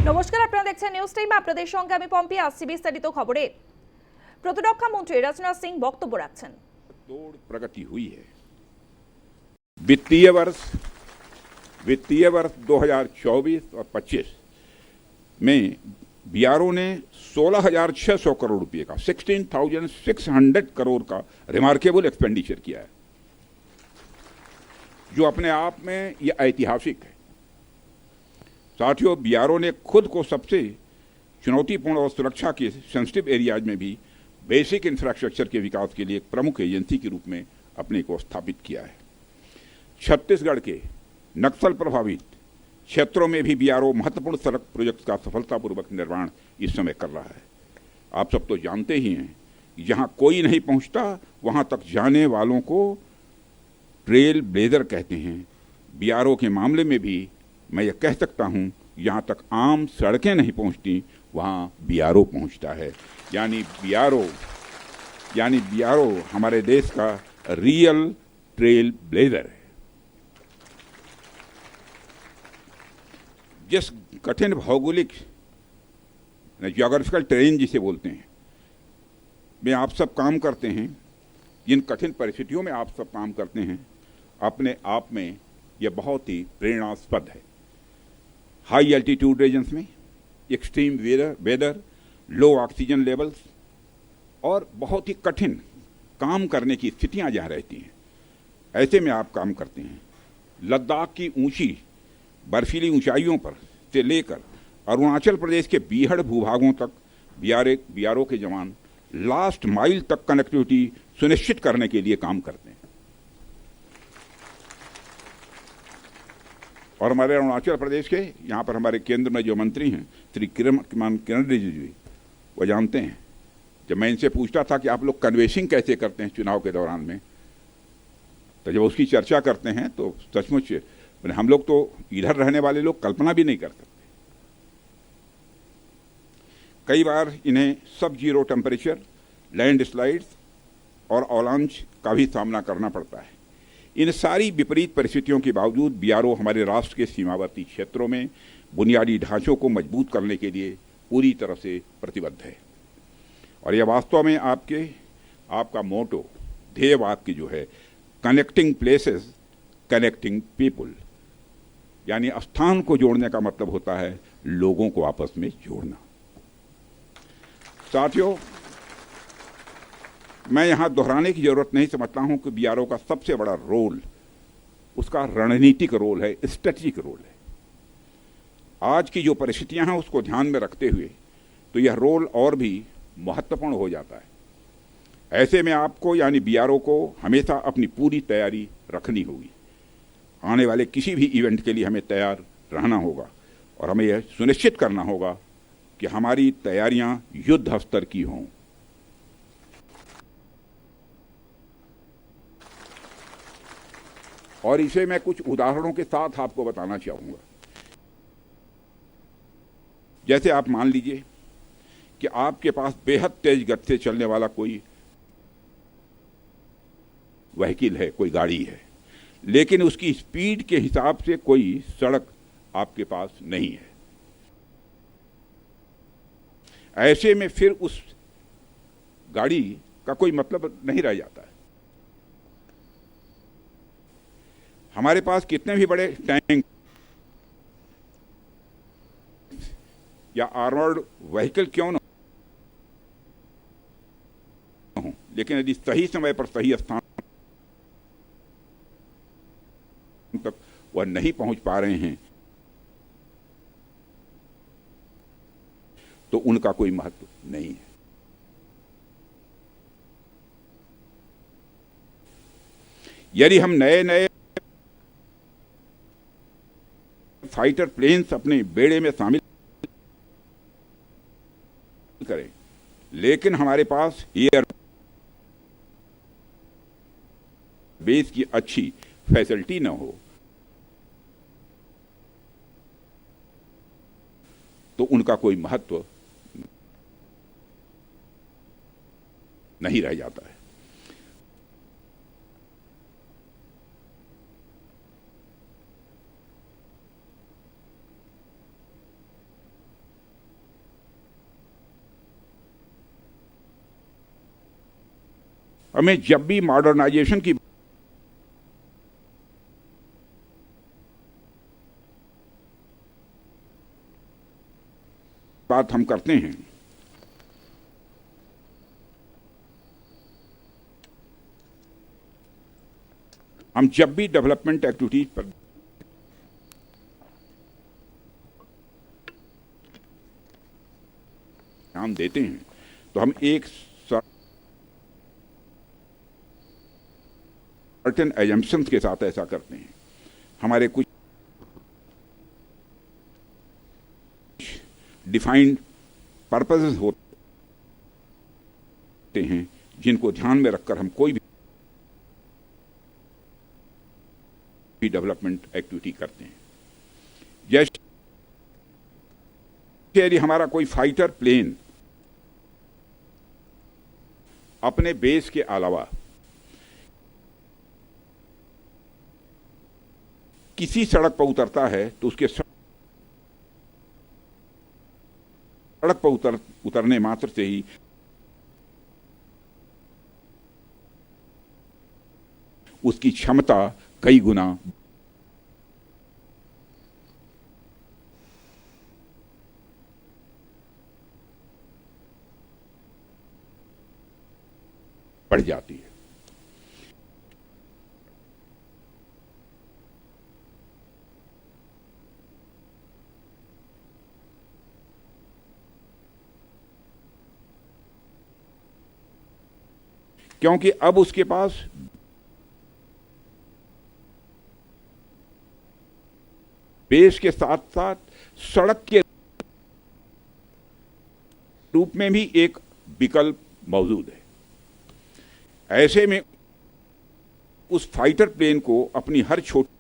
নমস্কার, আপনারা দেখছেন নিউজ টাইম। আপনাদের সঙ্গে আমি পম্পি আসছি বিস্তারিত খবরে। প্রতিরক্ষা মন্ত্রী রাজনাথ সিং বক্তব্য রাখছেন। तोड़ प्रगति हुई है। वित्तीय वर्ष 2024 और 25 में बीआरओ ने 16,600 करोड़ रुपए का 16,600 करोड़ का रिमार्केबल एक्सपेंडिचर किया है, जो अपने आप में यह ऐतिहासिक है। साथियों, बीआरओ ने खुद को सबसे चुनौतीपूर्ण और सुरक्षा के सेंसिटिव एरियाज में भी बेसिक इंफ्रास्ट्रक्चर के विकास के लिए एक प्रमुख एजेंसी के रूप में अपने को स्थापित किया है। छत्तीसगढ़ के नक्सल प्रभावित क्षेत्रों में भी बीआरओ महत्वपूर्ण सड़क प्रोजेक्ट का सफलतापूर्वक निर्माण इस समय कर रहा है। आप सब तो जानते ही हैं कि जहां कोई नहीं पहुंचता वहां तक जाने वालों को ट्रेल ब्लेजर कहते हैं। बीआरओ के मामले में भी मैं ये कह सकता हूं, जहां तक आम सड़कें नहीं पहुंचती वहां बीआरओ पहुंचता है। यानी बीआरओ हमारे देश का रियल ट्रेल ब्लेजर है। जिस कठिन भौगोलिक ज्योग्राफिकल टेरेन जिसे बोलते हैं में आप सब काम करते हैं, जिन कठिन परिस्थितियों में आप सब काम करते हैं, अपने आप में यह बहुत ही प्रेरणास्पद है। हाई एल्टीट्यूड रीजन्स में एक्सट्रीम वेदर, लो ऑक्सीजन लेवल्स और बहुत ही कठिन काम करने की स्थितियां जहां रहती हैं, ऐसे में आप काम करते हैं। लद्दाख की ऊंची बर्फीली ऊंचाइयों पर से लेकर अरुणाचल प्रदेश के बीहड़ भूभागों तक बीआरओ के जवान लास्ट माइल तक कनेक्टिविटी सुनिश्चित करने के लिए काम करते हैं। और हमारे अरुणाचल प्रदेश के यहाँ पर हमारे केंद्र में जो मंत्री हैं श्री किरण रिजिजू जी, वो जानते हैं। जब मैं इनसे पूछता था कि आप लोग कन्वेंसिंग कैसे करते हैं चुनाव के दौरान में, तो जब उसकी चर्चा करते हैं तो सचमुच हम लोग तो इधर रहने वाले लोग कल्पना भी नहीं कर सकते। कई बार इन्हें सब जीरो टेम्परेचर, लैंड स्लाइड्स और अवलांच का भी सामना करना पड़ता है। इन सारी विपरीत परिस्थितियों के बावजूद बीआरओ हमारे राष्ट्र के सीमावर्ती क्षेत्रों में बुनियादी ढांचों को मजबूत करने के लिए पूरी तरह से प्रतिबद्ध है। और यह वास्तव में आपका मोटो, ध्येय वाक्य जो है, कनेक्टिंग प्लेसेस कनेक्टिंग पीपुल, यानी स्थान को जोड़ने का मतलब होता है लोगों को आपस में जोड़ना। साथियों, मैं यहां दोहराने की जरूरत नहीं समझता हूं कि बीआरओ का सबसे बड़ा रोल उसका रणनीतिक रोल है, स्ट्रेटेजिक रोल है। आज की जो परिस्थितियां हैं उसको ध्यान में रखते हुए तो यह रोल और भी महत्वपूर्ण हो जाता है। ऐसे में आपको यानी बीआरओ को हमेशा अपनी पूरी तैयारी रखनी होगी। आने वाले किसी भी इवेंट के लिए हमें तैयार रहना होगा और हमें यह सुनिश्चित करना होगा कि हमारी तैयारियां युद्ध स्तर की हों। और इसे मैं कुछ उदाहरणों के साथ आपको बताना चाहूंगा। जैसे आप मान लीजिए कि आपके पास बेहद तेज गति से चलने वाला कोई व्हीकल है, कोई गाड़ी है, लेकिन उसकी स्पीड के हिसाब से कोई सड़क आपके पास नहीं है। ऐसे में फिर उस गाड़ी का कोई मतलब नहीं रह जाता है। हमारे पास कितने भी बड़े टैंक या आर्मर्ड व्हीकल क्यों न हो, लेकिन यदि सही समय पर सही स्थान तक वह नहीं पहुंच पा रहे हैं तो उनका कोई महत्व नहीं है। यदि हम नए नए फाइटर प्लेन्स अपने बेड़े में शामिल करें, लेकिन हमारे पास एयर बेस की अच्छी फैसिलिटी न हो, तो उनका कोई महत्व नहीं रह जाता है। हमें जब भी मॉडर्नाइजेशन की बात हम करते हैं, हम जब भी डेवलपमेंट एक्टिविटीज पर ध्यान देते हैं तो हम एक सर्टेन एजम्पशंस के साथ ऐसा करते हैं। हमारे कुछ डिफाइंड पर्पसेस होते हैं जिनको ध्यान में रखकर हम कोई भी डेवलपमेंट एक्टिविटी करते हैं। जैसे यदि हमारा कोई फाइटर प्लेन अपने बेस के अलावा किसी सड़क पर उतरता है तो उसके सड़क पर उतरने मात्र से ही उसकी क्षमता कई गुना बढ़ जाती है। क्योंकि अब उसके पास बेस के साथ साथ सड़क के रूप में भी एक विकल्प मौजूद है। ऐसे में उस फाइटर प्लेन को अपनी हर छोटी